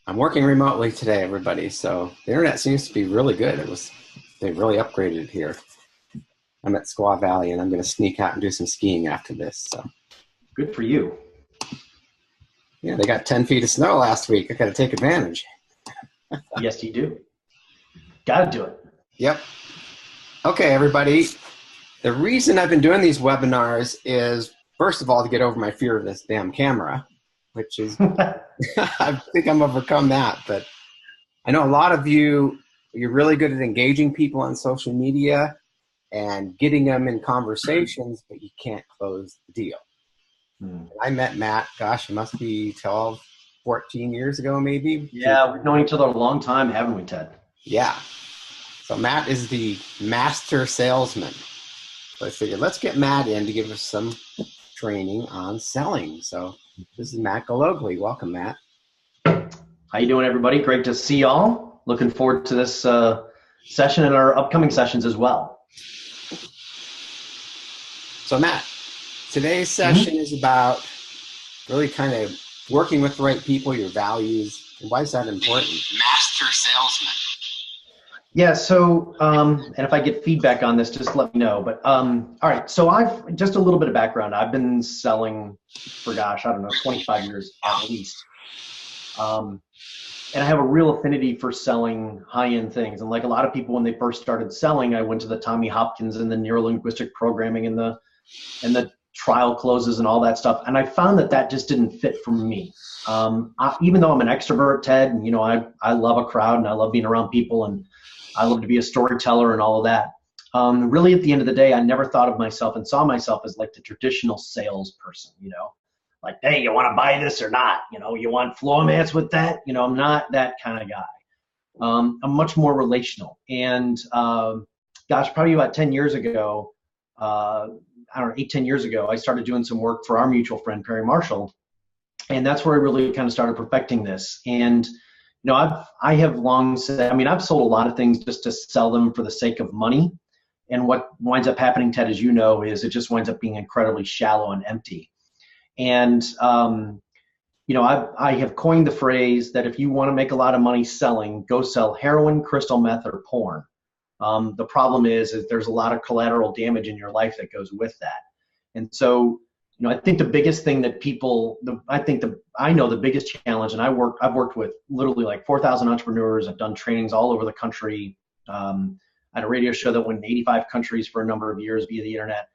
I'm working remotely today, everybody. So the internet seems to be really good. They really upgraded it here. I'm at Squaw Valley, and I'm going to sneak out and do some skiing after this. So Good for you. yeah, they got 10 feet of snow last week. I got to take advantage. Yes, you do. Got to do it. Yep. Okay, everybody. The reason I've been doing these webinars is, first of all, to get over my fear of this damn camera, which is, I think I'm overcome that. But I know a lot of you're really good at engaging people on social media and getting them in conversations, but you can't close the deal. I met Matt, gosh, it must be 12, 14 years ago, maybe. Yeah, we've known each other a long time, haven't we, Ted? Yeah. So Matt is the master salesman. So I figured, let's get Matt in to give us some training on selling. So this is Matt Gillogly. Welcome, Matt. How you doing, everybody? Great to see y'all. Looking forward to this session and our upcoming sessions as well. So Matt, today's session is about really kind of working with the right people, your values. And why is that important? Master salesman. Yeah, so, and if I get feedback on this, just let me know. But, all right, so just a little bit of background. I've been selling for, gosh, I don't know, 25 years at least. And I have a real affinity for selling high-end things. And like a lot of people, when they first started selling, I went to the Tommy Hopkins and the neuro-linguistic programming and the trial closes and all that stuff. And I found that just didn't fit for me. Even though I'm an extrovert, Ted, and, I love a crowd and I love being around people and I love to be a storyteller and all of that. Really, at the end of the day, I never thought of myself and saw myself as like the traditional salesperson, like, hey, you want to buy this or not? You want floor mats with that? I'm not that kind of guy. I'm much more relational. And gosh, probably about 10 years ago, I don't know, 8, 10 years ago, I started doing some work for our mutual friend, Perry Marshall. And that's where I really kind of started perfecting this. And I have long said, I've sold a lot of things just to sell them for the sake of money. And what winds up happening, Ted, as you know, is it just winds up being incredibly shallow and empty. And, I have coined the phrase that if you want to make a lot of money selling, go sell heroin, crystal meth, or porn. The problem is there's a lot of collateral damage in your life that goes with that. And so, I think the biggest thing that I know the biggest challenge, and I've worked with literally like 4,000 entrepreneurs. I've done trainings all over the country. I had a radio show that went in 85 countries for a number of years via the internet.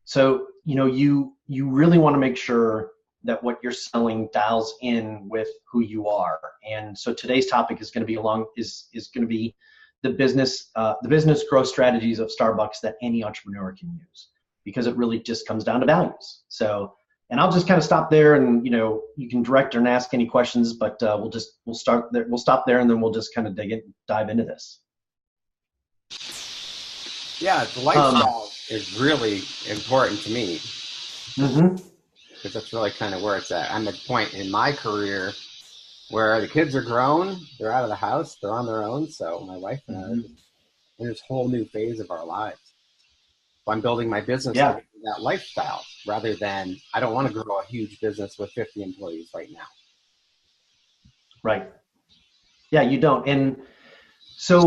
So, you really want to make sure that what you're selling dials in with who you are. And so today's topic is going to be the business growth strategies of Starbucks that any entrepreneur can use, because it really just comes down to values. So, and I'll just kind of stop there, and you can direct and ask any questions, but we'll start there. We'll stop there, and then we'll just kind of dive into this. Yeah, the lifestyle is really important to me, because that's really kind of where it's at. I'm at a point in my career where the kids are grown, they're out of the house, they're on their own. So my wife and I are in this whole new phase of our lives. So I'm building my business to that lifestyle, rather than, I don't want to grow a huge business with 50 employees right now. Right. Yeah, you don't. And so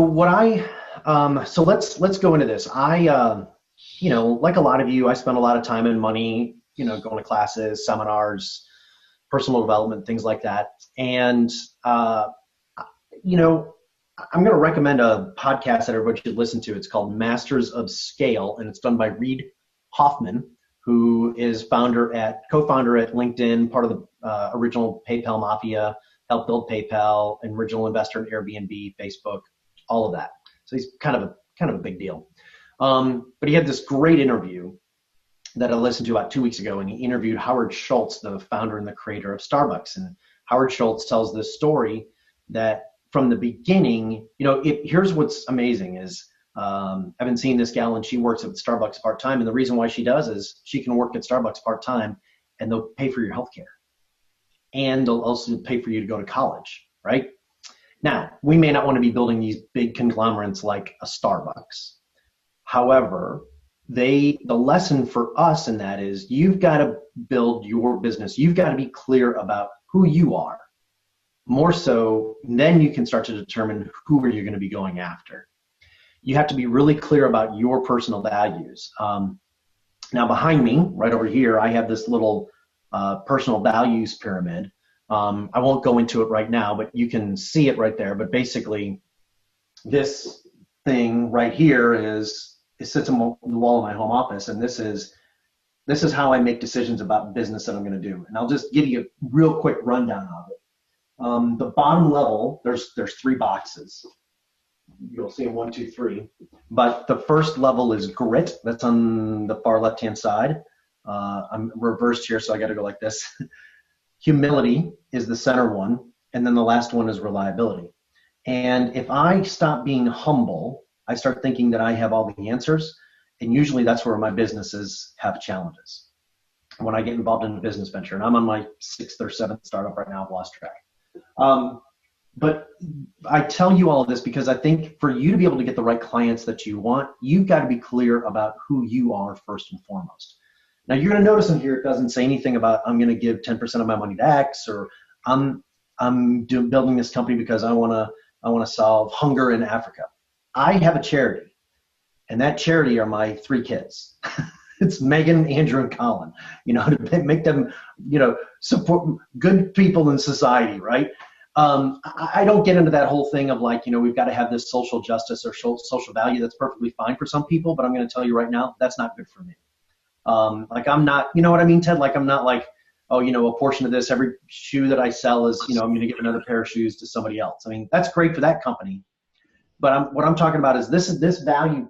so let's go into this. I, like a lot of you, I spend a lot of time and money, going to classes, seminars, personal development, things like that. And, I'm going to recommend a podcast that everybody should listen to. It's called Masters of Scale, and it's done by Reid Hoffman, who is co-founder at LinkedIn, part of the original PayPal mafia, helped build PayPal, an original investor in Airbnb, Facebook, all of that. So he's kind of a big deal. But he had this great interview that I listened to about 2 weeks ago, and he interviewed Howard Schultz, the founder and the creator of Starbucks. And Howard Schultz tells this story that from the beginning, here's what's amazing is I've been seeing this gal, and she works at Starbucks part-time. And the reason why she does is she can work at Starbucks part-time, and they'll pay for your healthcare. And they'll also pay for you to go to college, right? Now, we may not want to be building these big conglomerates like a Starbucks. However, the lesson for us in that is you've got to build your business. You've got to be clear about who you are. more so, then you can start to determine who are you going to be going after. You have to be really clear about your personal values. Now behind me, right over here, I have this little personal values pyramid. I won't go into it right now, but you can see it right there. But basically, this thing right here it sits on the wall of my home office, and this is how I make decisions about business that I'm going to do. And I'll just give you a real quick rundown of it. The bottom level, there's 3 boxes. You'll see them 1, 2, 3. But the first level is grit. That's on the far left-hand side. I'm reversed here, so I got to go like this. Humility is the center one, and then the last one is reliability. And if I stop being humble, I start thinking that I have all the answers, and usually that's where my businesses have challenges. When I get involved in a business venture, and I'm on my 6th or 7th startup right now, I've lost track. But I tell you all of this because I think for you to be able to get the right clients that you want, you've got to be clear about who you are first and foremost. Now you're going to notice in here it doesn't say anything about I'm going to give 10% of my money to X, or I'm building this company because I want to solve hunger in Africa. I have a charity, and that charity are my 3 kids. It's Megan, Andrew, and Colin. To make them, support good people in society, right? I don't get into that whole thing of we've got to have this social justice or social value. That's perfectly fine for some people, but I'm going to tell you right now, that's not good for me. I'm not, you know what I mean, Ted? I'm not a portion of this, every shoe that I sell is, I'm going to give another pair of shoes to somebody else. I mean, that's great for that company. But what I'm talking about is this value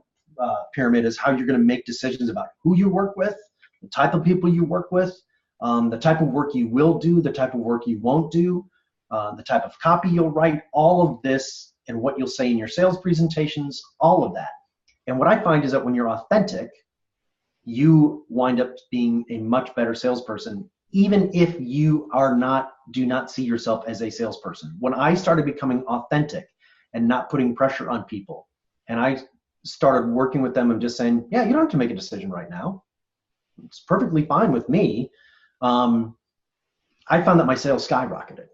pyramid is how you're going to make decisions about who you work with, the type of people you work with, the type of work you will do, the type of work you won't do, the type of copy you'll write, all of this, and what you'll say in your sales presentations, all of that. And what I find is that when you're authentic, you wind up being a much better salesperson, even if you do not see yourself as a salesperson. When I started becoming authentic and not putting pressure on people, and I started working with them and just saying, yeah, you don't have to make a decision right now. It's perfectly fine with me. I found that my sales skyrocketed.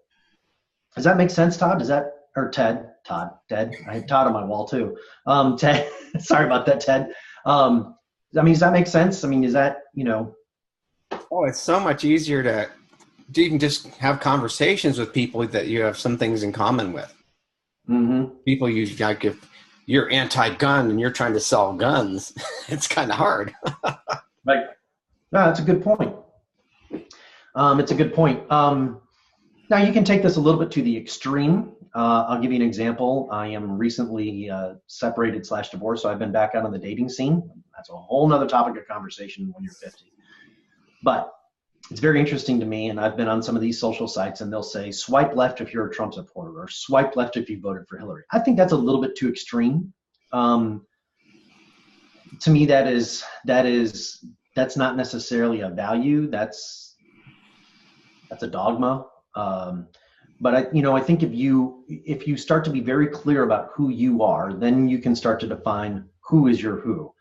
Does that make sense, Todd? Or Ted? Ted. I have Todd on my wall too. Ted, sorry about that, Ted. Does that make sense? Is that, Oh, it's so much easier to even just have conversations with people that you have some things in common with. Mm-hmm. People if you're anti-gun and you're trying to sell guns, it's kind of hard. Right. No, that's a good point. It's a good point. Now you can take this a little bit to the extreme. I'll give you an example. I am recently separated / divorced, so I've been back out on the dating scene. That's a whole nother topic of conversation when you're 50. But it's very interesting to me, and I've been on some of these social sites, and they'll say, swipe left if you're a Trump supporter, or swipe left if you voted for Hillary. I think that's a little bit too extreme. To me, that's not necessarily a value. That's a dogma. But I think if you start to be very clear about who you are, then you can start to define who is your who.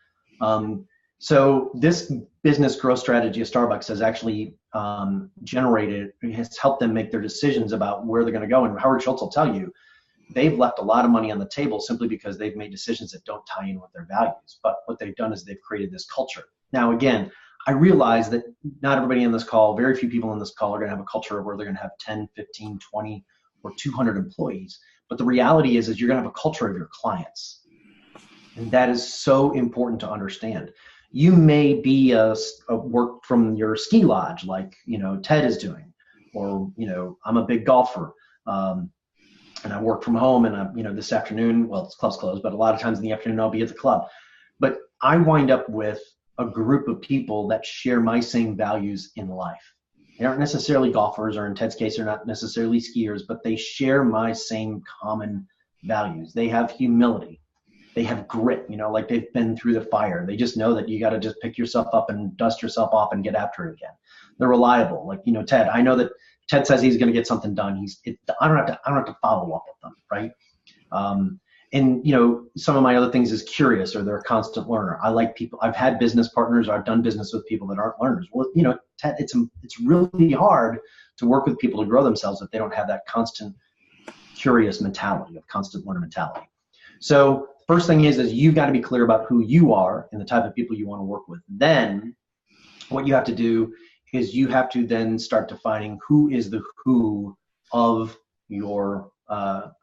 So this business growth strategy of Starbucks has actually has helped them make their decisions about where they're going to go. And Howard Schultz will tell you, they've left a lot of money on the table simply because they've made decisions that don't tie in with their values. But what they've done is they've created this culture. Now, again, I realize that not everybody in this call, very few people in this call are going to have a culture where they're going to have 10, 15, 20, or 200 employees. But the reality is you're going to have a culture of your clients. And that is so important to understand. You may be a work from your ski lodge like, Ted is doing, or, I'm a big golfer. And I work from home, and this afternoon, well, it's club's closed, but a lot of times in the afternoon I'll be at the club. But I wind up with a group of people that share my same values in life. They aren't necessarily golfers, or in Ted's case, they're not necessarily skiers, but they share my same common values. They have humility. They have grit, they've been through the fire. They just know that you got to just pick yourself up and dust yourself off and get after it again. They're reliable. Ted, I know that Ted says he's going to get something done. I don't have to follow up with them, right? And some of my other things is curious, or they're a constant learner. I like people. I've had business partners, or I've done business with people that aren't learners. Well, Ted, it's really hard to work with people to grow themselves if they don't have that constant curious mentality, of constant learner mentality. So first thing is you've got to be clear about who you are and the type of people you want to work with. Then what you have to do is you have to then start defining who is the who of your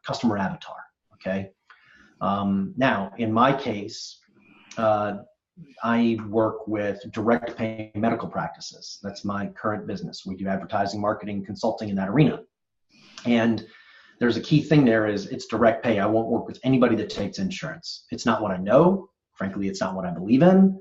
customer avatar, okay? Now, in my case, I work with direct pay medical practices. That's my current business. We do advertising, marketing, consulting in that arena. And there's a key thing there is it's direct pay. I won't work with anybody that takes insurance. It's not what I know. Frankly, it's not what I believe in.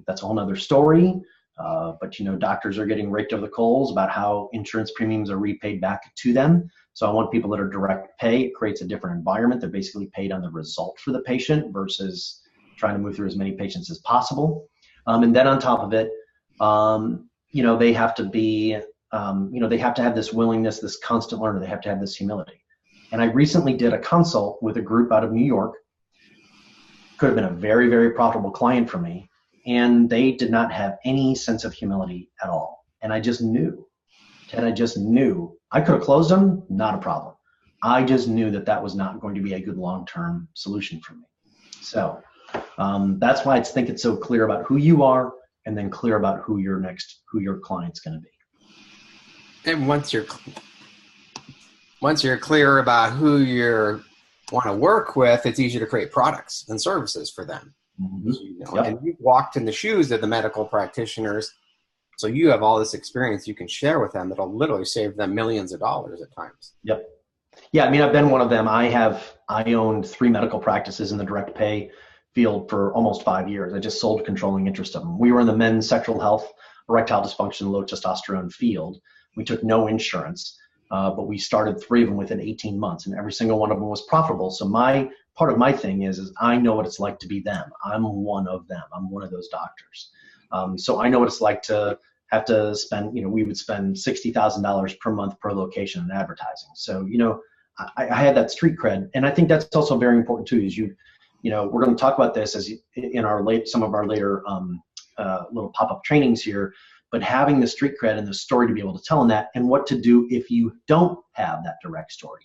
That's a whole nother story. But you know, doctors are getting raked over the coals about how insurance premiums are repaid back to them. So I want people that are direct pay. It creates a different environment. They're basically paid on the result for the patient versus trying to move through as many patients as possible. And then on top of it, you know, they have to be, you know, they have to have this willingness, this constant learner. They have to have this humility. And I recently did a consult with a group out of New York. Could have been a very, very profitable client for me. And they did not have any sense of humility at all. And I just knew, Ted, I just knew. I could have closed them, not a problem. I just knew that that was not going to be a good long-term solution for me. So that's why I think it's so clear about who you are and then clear about who your client's going to be. And once you're clear about who you want to work with, it's easier to create products and services for them. Mm-hmm. You know, Yep. and you've walked in the shoes of the medical practitioners, so you have all this experience you can share with them that'll literally save them millions of dollars at times. Yep. Yeah, I mean, I've been one of them. I owned 3 medical practices in the direct pay field for almost 5 years. I just sold controlling interest of them. We were in the men's sexual health, erectile dysfunction, low testosterone field. We took no insurance, but we started 3 of them within 18 months, and every single one of them was profitable. So part of my thing is I know what it's like to be them. I'm one of them. I'm one of those doctors. So I know what it's like to have to spend, you know, we would spend $60,000 per month per location in advertising. So, you know, I had that street cred. And I think that's also very important too, is you know, we're going to talk about this as in some of our later little pop-up trainings here, but having the street cred and the story to be able to tell in that, and what to do if you don't have that direct story.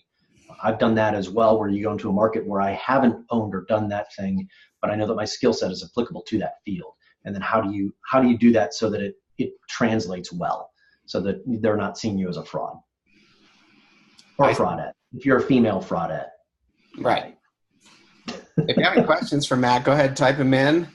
I've done that as well, where you go into a market where I haven't owned or done that thing, but I know that my skill set is applicable to that field. And then how do you do that so that it translates well, so that they're not seeing you as a fraud or fraudette, if you're a female fraudette. Right. If you have any questions for Matt, go ahead and type them in.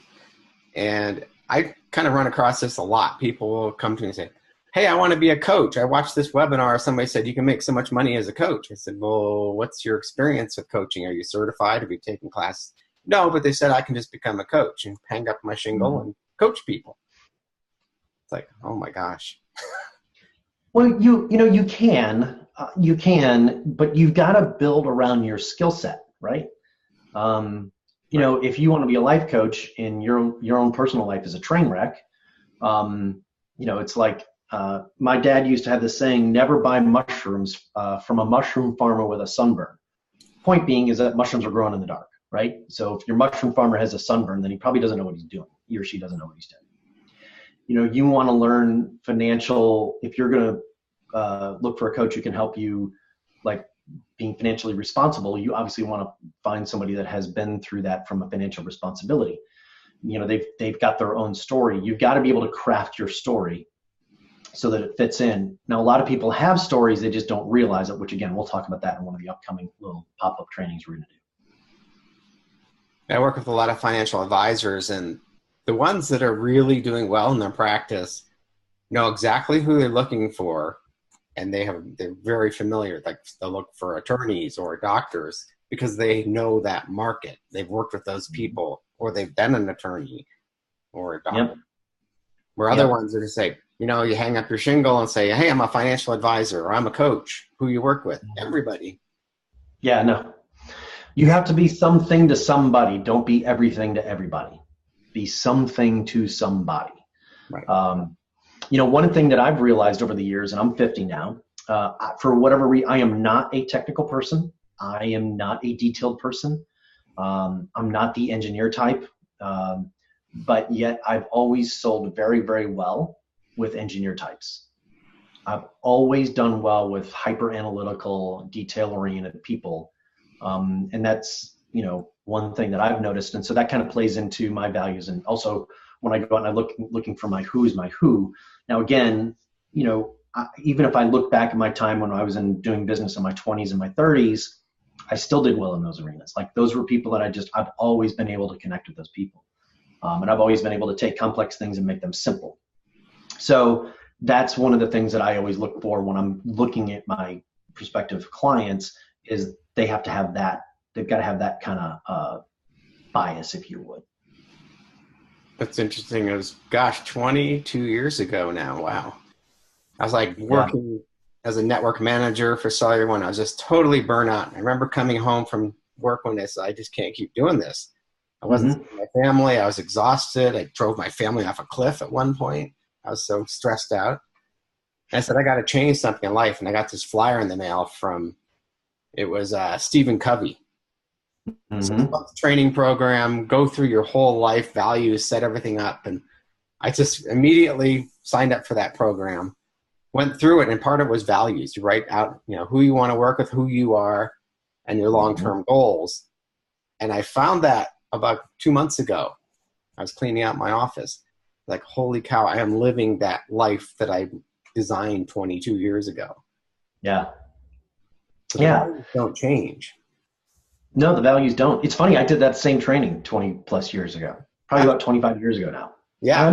And I kind of run across this a lot. People will come to me and say, hey, I want to be a coach. I watched this webinar. Somebody said you can make so much money as a coach. I said, well, what's your experience with coaching? Are you certified? Have you taken classes? No, but they said I can just become a coach and hang up my shingle and coach people. It's like, oh my gosh. Well, you know, you can, but you've got to build around your skill set, right? You know, if you want to be a life coach and your own personal life is a train wreck, you know, it's like, my dad used to have this saying, never buy mushrooms from a mushroom farmer with a sunburn. Point being is that mushrooms are growing in the dark, right? So if your mushroom farmer has a sunburn, then he probably doesn't know what he's doing. He or she doesn't know what he's doing. You know, you want to learn financial, if you're going to look for a coach who can help you, like being financially responsible, you obviously want to find somebody that has been through that from a financial responsibility. You know, they've got their own story. You've got to be able to craft your story so that it fits in. Now, a lot of people have stories, they just don't realize it, which again, we'll talk about that in one of the upcoming little pop-up trainings we're going to do. I work with a lot of financial advisors, and the ones that are really doing well in their practice know exactly who they're looking for, and they're very familiar. Like they'll look for attorneys or doctors because they know that market. They've worked with those people, or they've been an attorney or a doctor. Yep. Where other ones are just say, you know, you hang up your shingle and say, hey, I'm a financial advisor, or I'm a coach. Who you work with? Everybody. Yeah, no. You have to be something to somebody. Don't be everything to everybody. Be something to somebody. Right. You know, one thing that I've realized over the years, and I'm 50 now, for whatever reason, I am not a technical person. I am not a detailed person. I'm not the engineer type, but yet I've always sold very, very well with engineer types. I've always done well with hyper analytical, detail oriented people. And that's, one thing that I've noticed. And so that kind of plays into my values. And also when I go out and looking for my who is my who. Now, again, even if I look back at my time when I was doing business in my 20s and my 30s, I still did well in those arenas. Like those were people that I've always been able to connect with those people. And I've always been able to take complex things and make them simple. So that's one of the things that I always look for when I'm looking at my prospective clients is they have to have that. They've got to have that kind of bias, if you would. That's interesting. It was, 22 years ago now. Wow. I was like working as a network manager for cellular when I was just totally burnt out. I remember coming home from work one day and said, I just can't keep doing this. I wasn't seeing my family. I was exhausted. I drove my family off a cliff at one point. I was so stressed out. And I said, I got to change something in life. And I got this flyer in the mail it was Stephen Covey. Training program, go through your whole life values, set everything up. And I just immediately signed up for that program, went through it. And part of it was values. You write out, who you want to work with, who you are, and your long-term goals. And I found that about 2 months ago. I was cleaning out my office. Like, holy cow, I am living that life that I designed 22 years ago. Yeah. So the values don't change. No, the values don't. It's funny. I did that same training 20 plus years ago, probably about 25 years ago now. Yeah.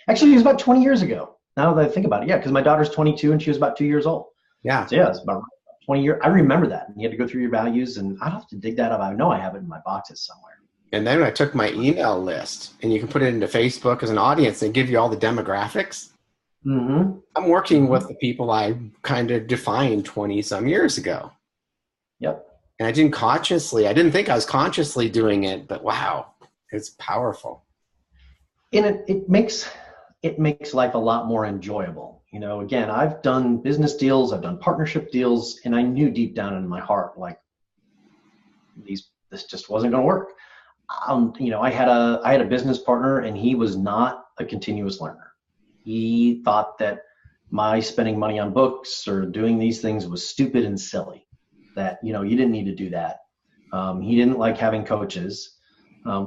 Actually, it was about 20 years ago. Now that I think about it. Yeah. Because my daughter's 22 and she was about 2 years old. Yeah. So it's about 20 years. I remember that. And you had to go through your values, and I'd have to dig that up. I know I have it in my boxes somewhere. And then I took my email list, and you can put it into Facebook as an audience and give you all the demographics. I'm working with the people I kind of defined 20 some years ago. Yep. And I didn't think I was consciously doing it, but wow, it's powerful. And it makes life a lot more enjoyable. Again, I've done business deals, I've done partnership deals, and I knew deep down in my heart, like this just wasn't going to work. I had a business partner, and he was not a continuous learner. He thought that my spending money on books or doing these things was stupid and silly, that, you didn't need to do that. He didn't like having coaches,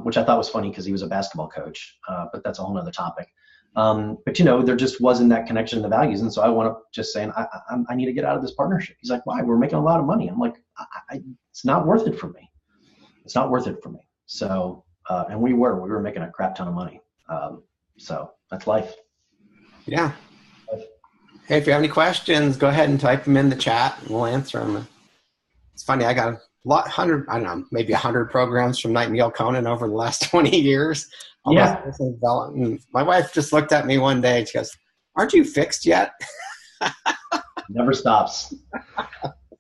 which I thought was funny because he was a basketball coach, but that's a whole nother topic. But there just wasn't that connection in the values. And so I wound up just saying, I need to get out of this partnership. He's like, why? We're making a lot of money. I'm like, it's not worth it for me. It's not worth it for me. So, and we were making a crap ton of money. So that's life. Yeah. Hey, if you have any questions, go ahead and type them in the chat and we'll answer them. It's funny. I got maybe 100 programs from Nightingale Conan over the last 20 years. Yeah. My wife just looked at me one day and she goes, aren't you fixed yet? Never stops.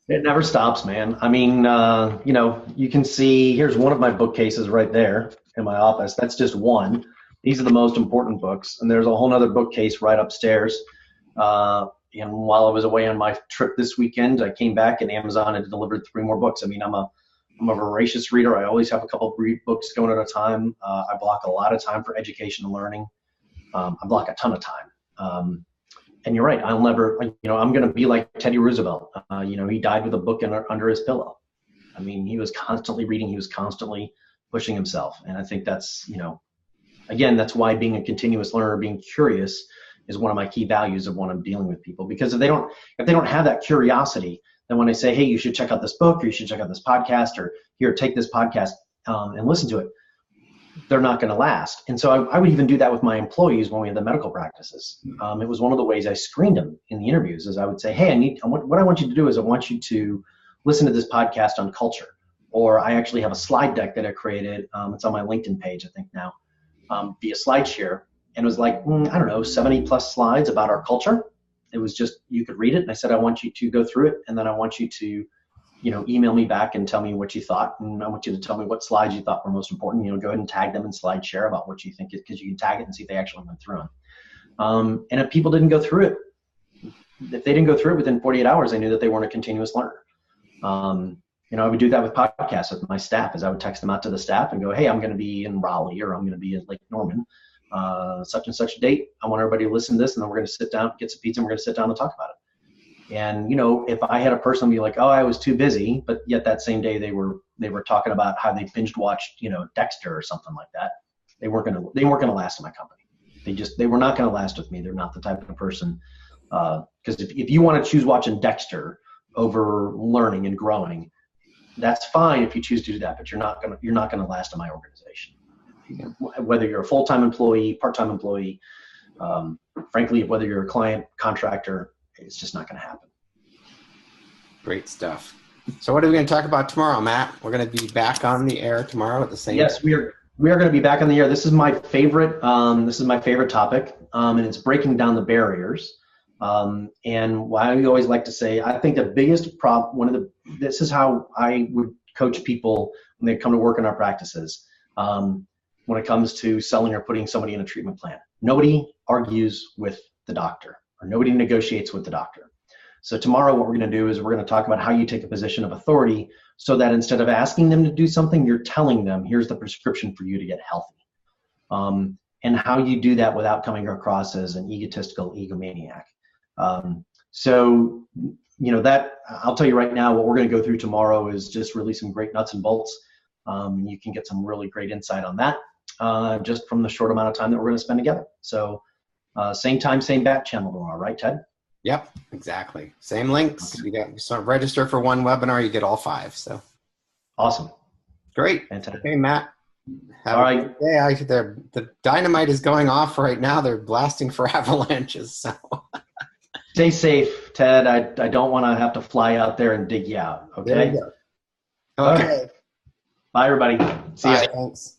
It never stops, man. I mean, you can see, here's one of my bookcases right there in my office. That's just one. These are the most important books. And there's a whole nother bookcase right upstairs. And while I was away on my trip this weekend, I came back and Amazon had delivered 3 more books. I mean, I'm a voracious reader. I always have a couple of books going at a time. I block a lot of time for education and learning. I block a ton of time. And you're right. I'll never, I'm going to be like Teddy Roosevelt. He died with a book under his pillow. I mean, he was constantly reading. He was constantly pushing himself. And I think that's, again, that's why being a continuous learner, being curious is one of my key values of when I'm dealing with people. Because if they don't have that curiosity, then when I say, hey, you should check out this book, or you should check out this podcast, or here, take this podcast and listen to it, they're not going to last. And so I would even do that with my employees when we had the medical practices. It was one of the ways I screened them in the interviews, is I would say, hey, what I want you to do is I want you to listen to this podcast on culture. Or I actually have a slide deck that I created. It's on my LinkedIn page, I think now, via SlideShare. And it was like, 70 plus slides about our culture. It was just, you could read it. And I said, I want you to go through it. And then I want you to, email me back and tell me what you thought. And I want you to tell me what slides you thought were most important. Go ahead and tag them in SlideShare about what you think, because you can tag it and see if they actually went through them. And if people didn't go through it, if they didn't go through it within 48 hours, I knew that they weren't a continuous learner. I would do that with podcasts with my staff, as I would text them out to the staff and go, hey, I'm going to be in Raleigh, or I'm going to be in Lake Norman. such and such date. I want everybody to listen to this, and then we're going to sit down, get some pizza, and we're going to sit down and talk about it. And, you know, if I had a person be like, oh, I was too busy, but yet that same day they were talking about how they binge watched, you know, Dexter or something like that, they weren't going to last in my company. They were not going to last with me. They're not the type of person, because if you want to choose watching Dexter over learning and growing, that's fine if you choose to do that, but you're not going to last in my organization. Whether you're a full-time employee, part-time employee, frankly, whether you're a client, contractor, it's just not going to happen. Great stuff. So what are we going to talk about tomorrow, Matt? We're going to be back on the air tomorrow at the same time. Yes, we are going to be back on the air. This is my favorite. This is my favorite topic, and it's breaking down the barriers. And what I always like to say, I think the biggest problem, this is how I would coach people when they come to work in our practices. When it comes to selling or putting somebody in a treatment plan, nobody argues with the doctor, or nobody negotiates with the doctor. So tomorrow what we're going to do is we're going to talk about how you take a position of authority, so that instead of asking them to do something, you're telling them, here's the prescription for you to get healthy. And how you do that without coming across as an egotistical egomaniac. So, you know, that I'll tell you right now, what we're going to go through tomorrow is just really some great nuts and bolts. You can get some really great insight on that, just from the short amount of time that we're going to spend together. So same time, same bat channel tomorrow, right, Ted? Yep, exactly. Same links. You got register for one webinar, you get all 5. So awesome. Great. Fantastic. Okay, Matt. All right. Yeah, the dynamite is going off right now. They're blasting for avalanches. So stay safe, Ted. I don't want to have to fly out there and dig you out. Okay. There you go. Okay. Bye, everybody. See ya. Thanks.